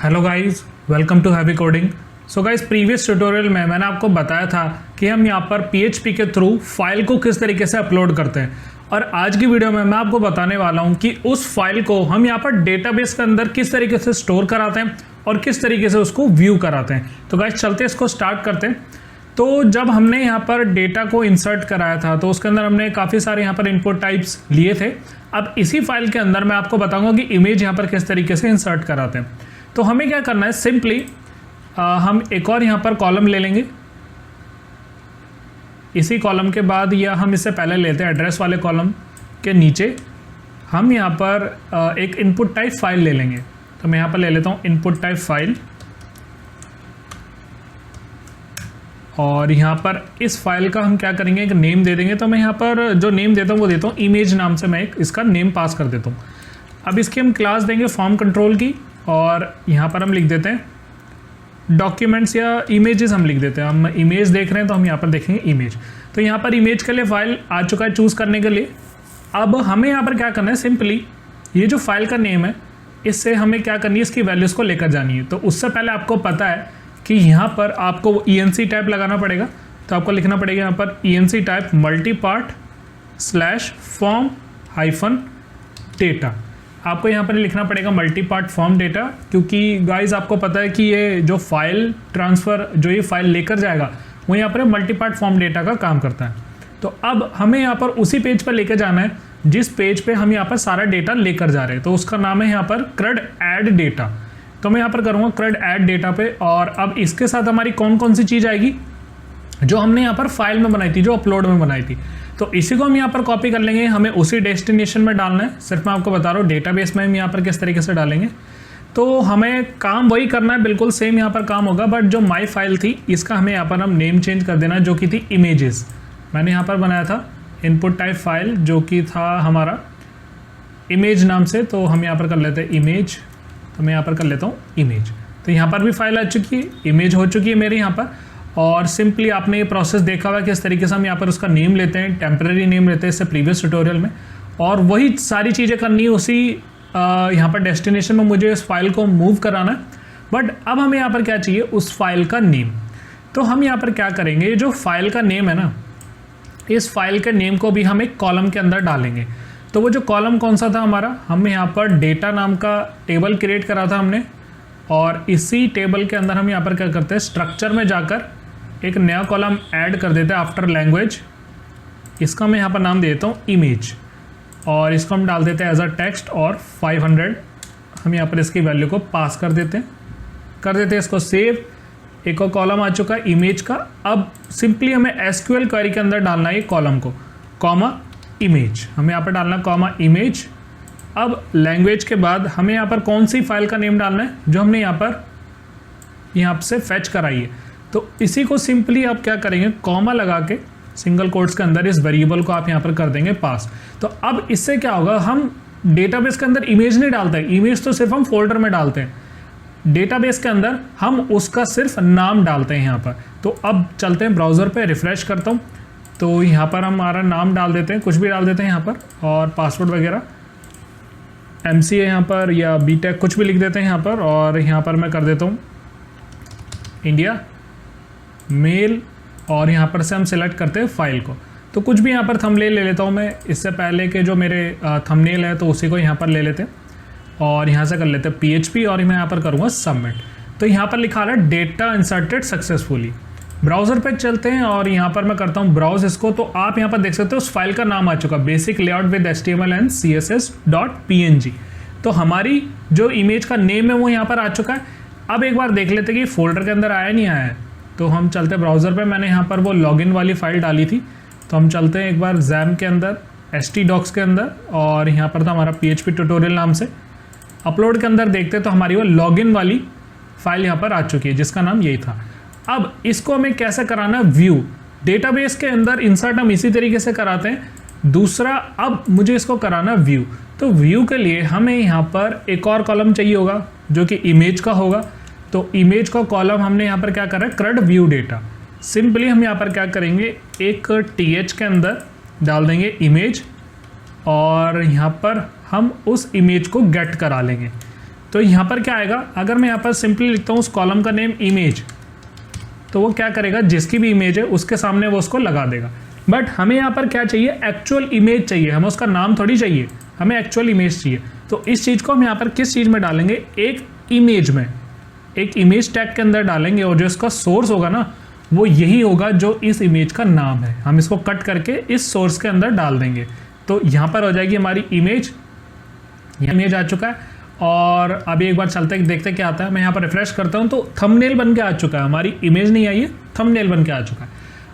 Hello guys, welcome to heavy coding. So guys, previous tutorial में मैंने आपको बताया था कि हम यहाँ पर PHP के थ्रू फाइल को किस तरीके से अपलोड करते हैं, और आज की वीडियो में मैं आपको बताने वाला हूँ कि उस फाइल को हम यहाँ पर डेटाबेस के अंदर किस तरीके से स्टोर कराते हैं और किस तरीके से उसको व्यू कराते हैं। तो गाइस चलते इसको स्टार्ट करते हैं। तो जब हमने यहाँ पर डेटा को इंसर्ट कराया था तो उसके अंदर हमने काफ़ी सारे यहाँ पर इनपुट टाइप्स लिए थे। अब इसी फाइल के अंदर मैं आपको बताऊंगा कि इमेज यहाँ पर किस तरीके से इंसर्ट कराते हैं। तो हमें क्या करना है, सिंपली हम एक और यहाँ पर कॉलम ले लेंगे। इसी कॉलम के बाद या हम इससे पहले लेते हैं एड्रेस वाले कॉलम के नीचे हम यहाँ पर एक इनपुट टाइप फाइल ले लेंगे। तो मैं यहाँ पर ले लेता हूँ इनपुट टाइप फाइल, और यहाँ पर इस फाइल का हम क्या करेंगे, एक नेम दे देंगे। तो मैं यहाँ पर जो नेम देता हूँ वो देता हूँ इमेज नाम से, मैं एक इसका नेम पास कर देता हूँ। अब इसकी हम क्लास देंगे फॉर्म कंट्रोल की, और यहाँ पर हम लिख देते हैं डॉक्यूमेंट्स या इमेजेस हम लिख देते हैं। हम इमेज देख रहे हैं तो हम यहाँ पर देखेंगे इमेज। तो यहाँ पर इमेज के लिए फाइल आ चुका है चूज़ करने के लिए। अब हमें यहाँ पर क्या करना है, सिंपली ये जो फाइल का नेम है इससे हमें क्या करनी है, इसकी वैल्यूज़ को लेकर जानी है। तो उससे पहले आपको पता है कि यहाँ पर आपको ENC टाइप लगाना पड़ेगा। तो आपको लिखना पड़ेगा यहाँ पर ENC type multipart slash form hyphen data. आपको यहाँ पर लिखना पड़ेगा मल्टीपार्ट फॉर्म डेटा, क्योंकि गाइज आपको पता है कि ये जो फाइल ट्रांसफ़र जो ये फाइल लेकर जाएगा वो यहाँ पर मल्टीपार्ट फॉर्म डेटा का काम करता है। तो अब हमें यहाँ पर उसी पेज पर लेकर जाना है जिस पेज पे हम यहाँ पर सारा डेटा लेकर जा रहे हैं। तो उसका नाम है यहाँ पर CRUD ऐड डेटा। तो मैं यहाँ पर करूँगा CRUD ऐड डेटा पे, और अब इसके साथ हमारी कौन कौन सी चीज़ आएगी जो हमने यहाँ पर फाइल में बनाई थी, जो अपलोड में बनाई थी। तो इसी को हम यहाँ पर कॉपी कर लेंगे, हमें उसी डेस्टिनेशन में डालना है। सिर्फ मैं आपको बता रहा हूँ डेटाबेस में हम यहाँ पर किस तरीके से डालेंगे। तो हमें काम वही करना है, बिल्कुल सेम यहाँ पर काम होगा, बट जो माई फाइल थी इसका हमें यहाँ पर हम नेम चेंज कर देना, जो कि थी इमेजेस। मैंने यहाँ पर बनाया था इनपुट टाइप फाइल जो कि था हमारा इमेज नाम से। तो हम यहाँ पर कर लेते हैं इमेज। तो मैं यहाँ पर कर लेता हूँ इमेज। तो यहाँ पर भी फाइल आ चुकी है, इमेज हो चुकी है मेरे यहाँ पर। और सिंपली आपने ये प्रोसेस देखा हुआ कि इस तरीके से हम यहाँ पर उसका नेम लेते हैं, टेम्परेरी नेम लेते हैं इससे प्रीवियस ट्यूटोरियल में, और वही सारी चीज़ें करनी है उसी यहाँ पर डेस्टिनेशन में मुझे इस फाइल को मूव कराना है। बट अब हमें यहाँ पर क्या चाहिए, उस फाइल का नेम। तो हम यहाँ पर क्या करेंगे, जो फाइल का नेम है ना, इस फाइल के नेम को भी हम एक कॉलम के अंदर डालेंगे। तो वो जो कॉलम कौन सा था हमारा, हमने यहाँ पर डेटा नाम का टेबल क्रिएट करा था हमने, और इसी टेबल के अंदर हम यहाँ पर क्या करते हैं, स्ट्रक्चर में जाकर एक नया कॉलम ऐड कर देते हैं आफ्टर लैंग्वेज। इसका मैं यहाँ पर नाम देता हूँ इमेज, और इसको हम डाल देते हैं एज अ टेक्स्ट, और 500 हम यहाँ पर इसकी वैल्यू को पास कर देते हैं इसको सेव। एक और कॉलम आ चुका है इमेज का। अब सिंपली हमें SQL क्वेरी के अंदर डालना है कॉलम को, कॉमा इमेज। हमें यहाँ पर डालना कॉमा इमेज। अब लैंग्वेज के बाद हमें यहाँ पर कौन सी फाइल का नेम डालना है जो हमने यहाँ से फेच कराई है। तो इसी को सिंपली आप क्या करेंगे, कॉमा लगा के सिंगल कोट्स के अंदर इस वेरिएबल को आप यहाँ पर कर देंगे पास। तो अब इससे क्या होगा, हम डेटाबेस के अंदर इमेज नहीं डालते हैं, इमेज तो सिर्फ हम फोल्डर में डालते हैं। डेटाबेस के अंदर हम उसका सिर्फ नाम डालते हैं यहाँ पर। तो अब चलते हैं ब्राउज़र पे, रिफ्रेश करता हूँ। तो यहाँ पर हम हमारा नाम डाल देते हैं, कुछ भी डाल देते हैं यहाँ पर, और पासवर्ड वगैरह MCA यहाँ पर या BTech कुछ भी लिख देते हैं यहाँ पर। और यहाँ पर मैं कर देता हूँ इंडिया मेल, और यहाँ पर से हम सिलेक्ट करते हैं फाइल को। तो कुछ भी यहाँ पर थंबनेल ले लेता हूँ मैं, इससे पहले के जो मेरे थंबनेल है तो उसी को यहाँ पर ले लेते हैं, और यहाँ से कर लेते हैं PHP, और मैं यहाँ पर करूँगा सबमिट। तो यहाँ पर लिखा रहा है डेटा इंसर्टेड सक्सेसफुली। ब्राउज़र पे चलते हैं और यहाँ पर मैं करता हूँ ब्राउज इसको। तो आप यहाँ पर देख सकते हो उस फाइल का नाम आ चुका, basic layout with HTML and CSS.png। तो हमारी जो इमेज का नेम है वो यहाँ पर आ चुका है। अब एक बार देख लेते कि फोल्डर के अंदर आया नहीं आया है। तो हम चलते हैं ब्राउज़र पे, मैंने यहाँ पर वो लॉगिन वाली फाइल डाली थी। तो हम चलते हैं एक बार XAMPP के अंदर, htdocs के अंदर, और यहाँ पर था हमारा PHP ट्यूटोरियल नाम से। अपलोड के अंदर देखते हैं तो हमारी वो लॉगिन वाली फाइल यहाँ पर आ चुकी है जिसका नाम यही था। अब इसको हमें कैसे कराना, व्यू। डेटाबेस के अंदर इंसर्ट हम इसी तरीके से कराते हैं। दूसरा, अब मुझे इसको कराना व्यू। तो व्यू के लिए हमें यहाँ पर एक और कॉलम चाहिए होगा जो कि इमेज का होगा। तो इमेज का कॉलम हमने यहाँ पर क्या करा है, CRUD व्यू डेटा। सिंपली हम यहाँ पर क्या करेंगे, एक TH के अंदर डाल देंगे इमेज, और यहाँ पर हम उस इमेज को गेट करा लेंगे। तो यहाँ पर क्या आएगा, अगर मैं यहाँ पर सिंपली लिखता हूँ उस कॉलम का नेम इमेज, तो वो क्या करेगा, जिसकी भी इमेज है उसके सामने वो उसको लगा देगा। बट हमें यहाँ पर क्या चाहिए, एक्चुअल इमेज चाहिए, हमें उसका नाम थोड़ी चाहिए, हमें एक्चुअल इमेज चाहिए। तो इस चीज़ को हम यहाँ पर किस चीज़ में डालेंगे, एक इमेज में, एक इमेज टैग के अंदर डालेंगे, और जो इसका सोर्स होगा ना वो यही होगा जो इस इमेज का नाम है। हम इसको कट करके इस सोर्स के अंदर डाल देंगे, तो यहाँ पर हो जाएगी हमारी इमेज। यह इमेज आ चुका है, और अभी एक बार चलते देखते क्या आता है। मैं यहाँ पर रिफ्रेश करता हूँ तो थंबनेल बन के आ चुका है, हमारी इमेज नहीं आई है, थंबनेल बन के आ चुका है।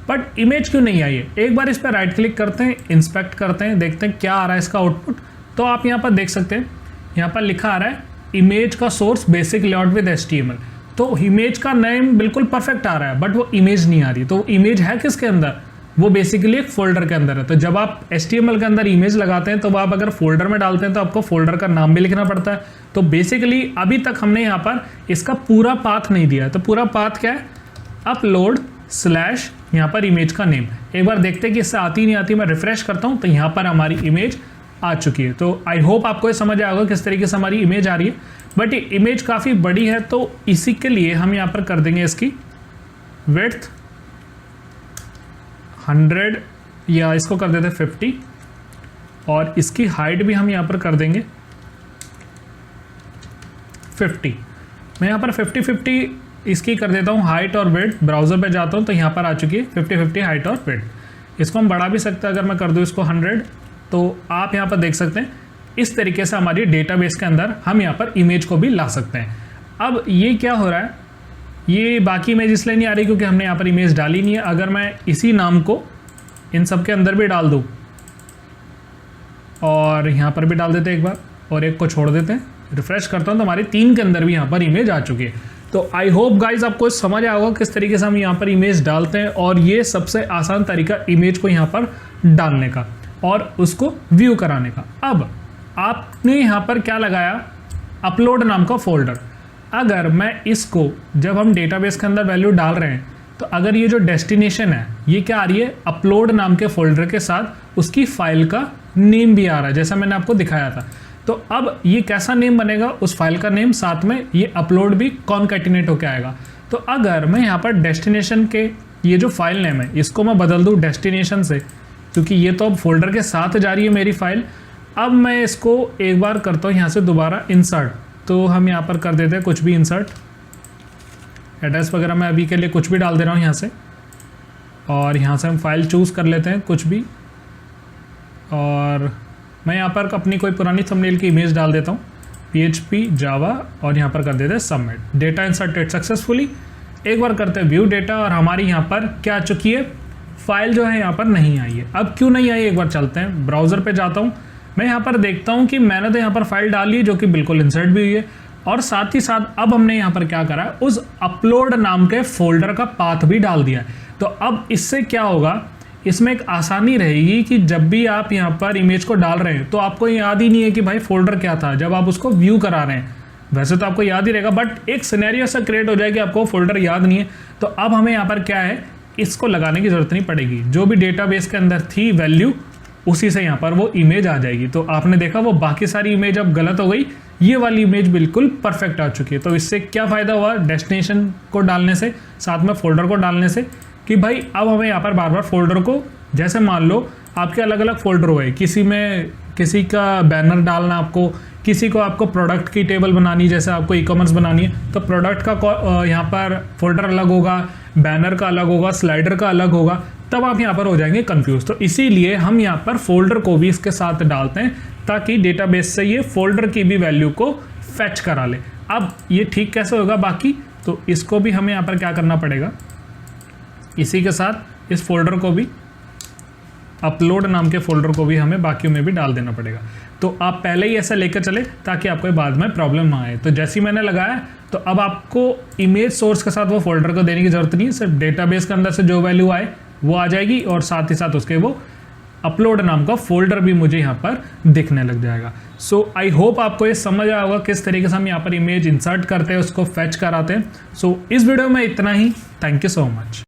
बट इमेज क्यों नहीं आई है, एक बार इस पर राइट क्लिक करते हैं, इंस्पेक्ट करते हैं, देखते हैं क्या आ रहा है इसका आउटपुट। तो आप यहाँ पर देख सकते हैं, यहाँ पर लिखा आ रहा है इमेज का source basic layout with HTML। तो इमेज का नेम बिल्कुल परफेक्ट आ रहा है, बट वो इमेज नहीं आ रही। तो इमेज है किसके अंदर, वो बेसिकली एक फोल्डर के अंदर है। तो जब आप HTML के अंदर इमेज लगाते हैं, तो आप अगर फोल्डर में डालते हैं तो आपको फोल्डर का नाम भी लिखना पड़ता है। तो बेसिकली अभी तक हमने यहाँ पर इसका पूरा पाथ नहीं दिया। तो पूरा पाथ क्या है, अपलोड स्लैश यहाँ पर इमेज का नेम। एक बार देखते हैं कि इससे आती नहीं आती, मैं रिफ्रेश करता हूँ तो यहाँ पर हमारी इमेज आ चुकी है। तो आई होप आपको ये समझ आएगा किस तरीके से हमारी इमेज आ रही है। बट ये इमेज काफ़ी बड़ी है, तो इसी के लिए हम यहाँ पर कर देंगे इसकी विड्थ 100, या इसको कर देते 50, और इसकी हाइट भी हम यहाँ पर कर देंगे 50। मैं यहाँ पर 50-50 इसकी कर देता हूँ हाइट और विड्थ। ब्राउज़र पे जाता हूँ तो यहाँ पर आ चुकी है 50-50 हाइट और विड्थ। इसको हम बढ़ा भी सकते हैं, अगर मैं कर दूँ इसको 100, तो आप यहाँ पर देख सकते हैं इस तरीके से हमारी डेटाबेस के अंदर हम यहाँ पर इमेज को भी ला सकते हैं। अब ये क्या हो रहा है, ये बाकी इमेज इसलिए नहीं आ रही क्योंकि हमने यहाँ पर इमेज डाली नहीं है। अगर मैं इसी नाम को इन सब के अंदर भी डाल दूँ, और यहाँ पर भी डाल देते हैं एक बार, और एक को छोड़ देते हैं, रिफ्रेश करता हूँ तो हमारे 3 के अंदर भी यहाँ पर इमेज आ चुकी है। तो आई होप गाइज आपको समझ आया होगा किस तरीके से हम यहाँ पर इमेज डालते हैं, और ये सबसे आसान तरीका इमेज को यहाँ पर डालने का और उसको व्यू कराने का। अब आपने यहाँ पर क्या लगाया, अपलोड नाम का फोल्डर। अगर मैं इसको, जब हम डेटाबेस के अंदर वैल्यू डाल रहे हैं, तो अगर ये जो डेस्टिनेशन है ये क्या आ रही है, अपलोड नाम के फोल्डर के साथ उसकी फाइल का नेम भी आ रहा है, जैसा मैंने आपको दिखाया था। तो अब ये कैसा नेम बनेगा, उस फाइल का नेम, साथ में ये अपलोड भी कॉन्कैटिनेट होकर आएगा। तो अगर मैं यहाँ पर डेस्टिनेशन के ये जो फाइल नेम है इसको मैं बदल दूँ डेस्टिनेशन से, क्योंकि ये तो अब फोल्डर के साथ जा रही है मेरी फाइल। अब मैं इसको एक बार करता हूँ यहाँ से दोबारा इंसर्ट, तो हम यहाँ पर कर देते हैं कुछ भी इंसर्ट, एड्रेस वगैरह मैं अभी के लिए कुछ भी डाल दे रहा हूँ यहाँ से, और यहाँ से हम फाइल चूज़ कर लेते हैं कुछ भी, और मैं यहाँ पर अपनी कोई पुरानी थंबनेल की इमेज डाल देता हूँ, PHP जावा, और यहाँ पर कर देते हैं सबमिट। Data inserted successfully. एक बार करते हैं व्यू डेटा, और हमारी यहाँ पर क्या आ चुकी है, फाइल जो है यहाँ पर नहीं आई है। अब क्यों नहीं आई, एक बार चलते हैं, ब्राउज़र पे जाता हूँ, मैं यहाँ पर देखता हूँ कि मैंने तो यहाँ पर फाइल डाली है जो कि बिल्कुल इंसर्ट भी हुई है, और साथ ही साथ अब हमने यहाँ पर क्या करा, उस अपलोड नाम के फोल्डर का पाथ भी डाल दिया है। तो अब इससे क्या होगा, इसमें एक आसानी रहेगी कि जब भी आप यहाँ पर इमेज को डाल रहे हैं तो आपको याद ही नहीं है कि भाई फोल्डर क्या था, जब आप उसको व्यू करा रहे हैं। वैसे तो आपको याद ही रहेगा, बट एक सिनेरियो सा क्रिएट हो जाए कि आपको फोल्डर याद नहीं है। तो अब हमें यहाँ पर क्या है, इसको लगाने की जरूरत नहीं पड़ेगी, जो भी डेटाबेस के अंदर थी वैल्यू उसी से यहाँ पर वो इमेज आ जाएगी। तो आपने देखा वो बाकी सारी इमेज अब गलत हो गई, ये वाली इमेज बिल्कुल परफेक्ट आ चुकी है। तो इससे क्या फ़ायदा हुआ, डेस्टिनेशन को डालने से, साथ में फोल्डर को डालने से, कि भाई अब हमें यहाँ पर बार बार फोल्डर को, जैसे मान लो आपके अलग अलग फोल्डर हुए, किसी में किसी का बैनर डालना आपको, किसी को आपको प्रोडक्ट की टेबल बनानी, जैसे आपको ई-कॉमर्स बनानी है तो प्रोडक्ट का यहाँ पर फोल्डर अलग होगा, बैनर का अलग होगा, स्लाइडर का अलग होगा, तब आप यहाँ पर हो जाएंगे कंफ्यूज। तो इसीलिए हम यहाँ पर फोल्डर को भी इसके साथ डालते हैं, ताकि डेटाबेस से ये फोल्डर की भी वैल्यू को फैच करा ले। अब ये ठीक कैसे होगा बाकी, तो इसको भी हमें यहाँ पर क्या करना पड़ेगा, इसी के साथ इस फोल्डर को भी, अपलोड नाम के फोल्डर को भी हमें बाकियों में भी डाल देना पड़ेगा। तो आप पहले ही ऐसा लेकर चले ताकि आपको बाद में प्रॉब्लम ना आए। तो जैसे ही मैंने लगाया, तो अब आपको इमेज सोर्स के साथ वो फोल्डर को देने की जरूरत नहीं है, सिर्फ डेटाबेस के अंदर से जो वैल्यू आए वो आ जाएगी, और साथ ही साथ उसके वो अपलोड नाम का फोल्डर भी मुझे यहाँ पर दिखने लग जाएगा। सो आई होप आपको ये समझ आया होगा किस तरीके से हम यहाँ पर इमेज इंसर्ट करते हैं, उसको फैच कराते हैं। सो इस वीडियो में इतना ही। Thank you so much.